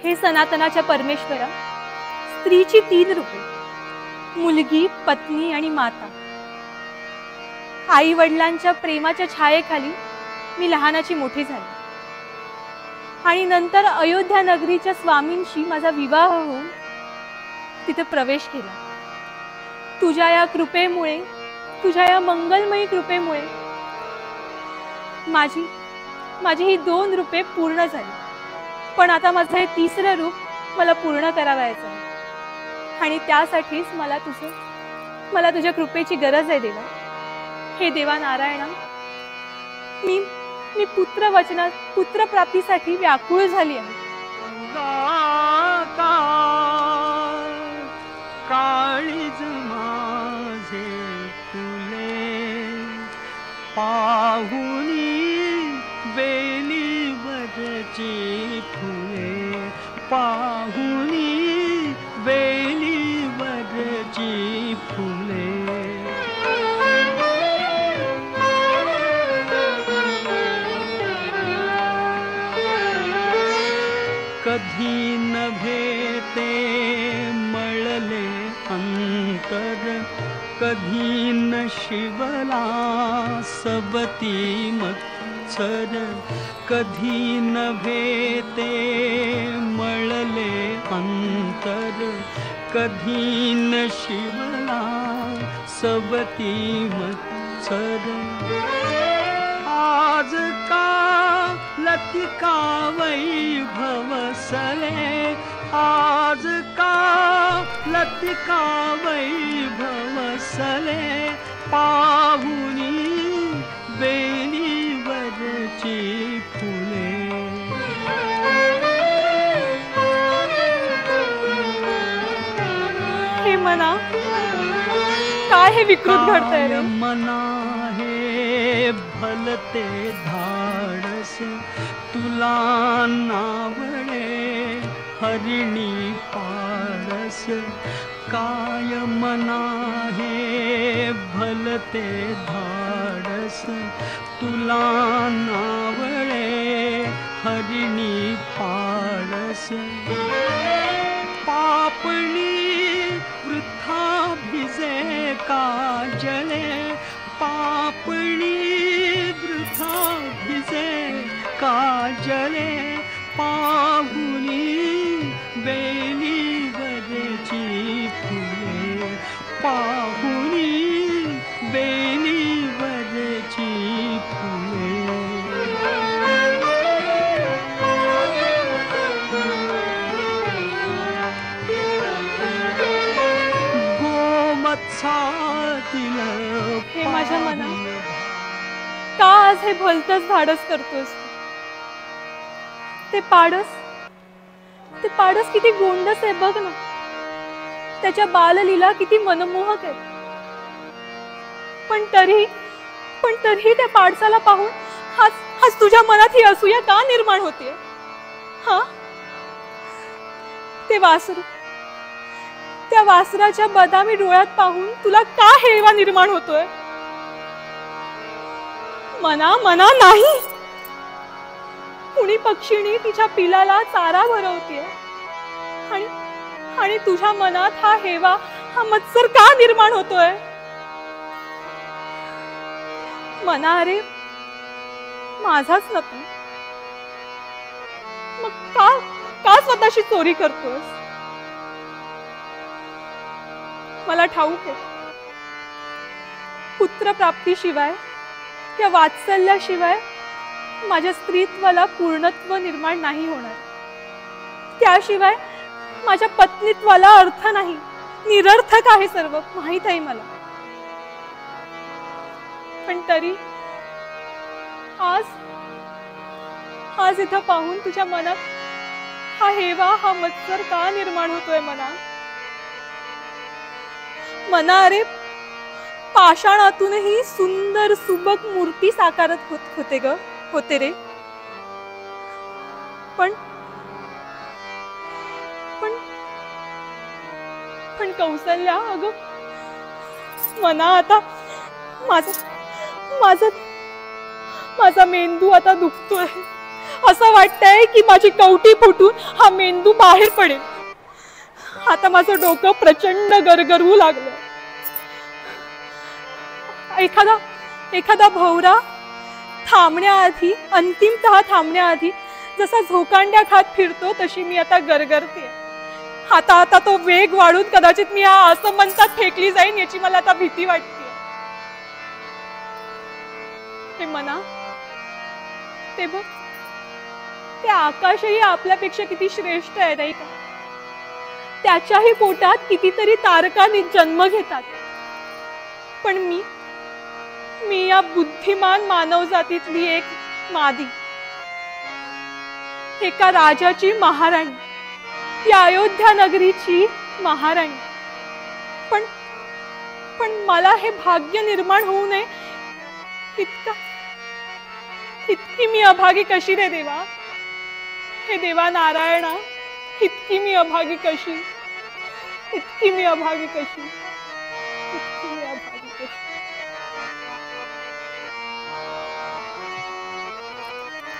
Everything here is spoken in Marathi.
हे सनातनाच्या परमेश्वरा, स्त्रीची 3 रूपे, मुलगी, पत्नी आणि माता. आई वडिलांच्या प्रेमाच्या छायेखाली मी लहानाची मोठी झाली आणि नंतर अयोध्या नगरीच्या स्वामींशी माझा विवाह होऊन तिथे प्रवेश केला. तुझ्या या कृपेमुळे, तुझ्या या मंगलमयी कृपेमुळे माझी ही 2 रूपे पूर्ण झाली. पण आता माझं हे 3रं रूप मला पूर्ण करावायचं आहे आणि त्यासाठीच मला तुझ्या कृपेची गरज आहे देवा. हे देवा नारायणा, मी पुत्रप्राप्तीसाठी व्याकुळ झाली आहे. काळीज माझे फुले पाहुनी बेली वरची फुले, पाहुनी बेली वरची फुले. कधी न भेटे मळले अंतर, कधी न शिवला सबती मत्सर, कधी न भेटे मळले अंतर, कधी न शिवला सबती मत्सर. आज का लतिका वैभव सले, आज का लतिका वैभव सले, पाहुनी बेली वरची फुले. हे मना, काय हे विकृत घडतंय रे? मना हे भलते धाडस, तुला नावळे हरिणी पारस. काय मना हे भलते धाडस, तुला नावळे हरिणी पारस. पापणी वृथा भिजे काजळे, पापणी वृथा भिजे काजळे, पाहुनी बेली वरची फुले, पाहुनी बेली वरची फुले. गोमत्सातील हे माझ्या मना, का आज हे भलतंच धाडस करतोस? ते पाडस किती गोंडस आहे बघ ना. त्याच्या बाललीला किती मनमोहक आहे. पण तरीही त्या पाडसाला पाहून आज तुझ्या मनात ही असूया का निर्माण होते? हा, ते वासरू, त्या वासराच्या बदामी डोळ्यात पाहून तुला का हेवा निर्माण होतोय? मना नाही. कुणी पक्षिणी तिच्या पिलाला चारा भरवते आणि तुझ्या मनात हा हेवा, हा मत्सर का निर्माण होतोय? मना, अरे माझाच नको, मग का स्वतःशी चोरी करतोस? मला ठाऊक आहे, पुत्रप्राप्तीशिवाय या वात्सल्याशिवाय माझ्या स्त्रीत्वाला पूर्णत्व निर्माण नाही होणार. त्याशिवाय माझ्या पत्नीत्वाला अर्थ नाही. निरर्थक आहे सर्व, माहित आहे मला. पण तरी आज इथं पाहून तुझ्या मनात हा हेवा, हा मत्सर का निर्माण होतोय? मना, अरे पाषाणातूनही सुंदर सुबक मूर्ती साकारत होते रे. पण कौसल्या, अगं मना, आता माझा मेंदू आता दुखतोय. असं वाटतंय की माझी कवटी फुटून हा मेंदू बाहेर पडेल. आता माझं डोकं प्रचंड गरगरवू लागलं. एखादा भवरा थांबण्याआधी, अंतिमतः थांबण्याआधी जसा झोकांड्या खात फिरतो तशी मी आता गरगरते. आता तो वेग वाढून कदाचित मी या असमंतात फेकली जाईन याची मला आता भीती वाटते. हे मना, ते बघ, ते आकाशही आपल्यापेक्षा किती श्रेष्ठ आहे नाही का? त्याच्याही पोटात कितीतरी तारका जन्म घेतात. पण मी या बुद्धिमान मानवजातीतली एक मादी, एका राजाची महाराणी, या अयोध्या नगरीची महाराणी. पण मला हे भाग्य निर्माण होऊ नये इतकी मी अभागी कशी रे देवा? हे देवा नारायणा, इतकी मी अभागी कशी?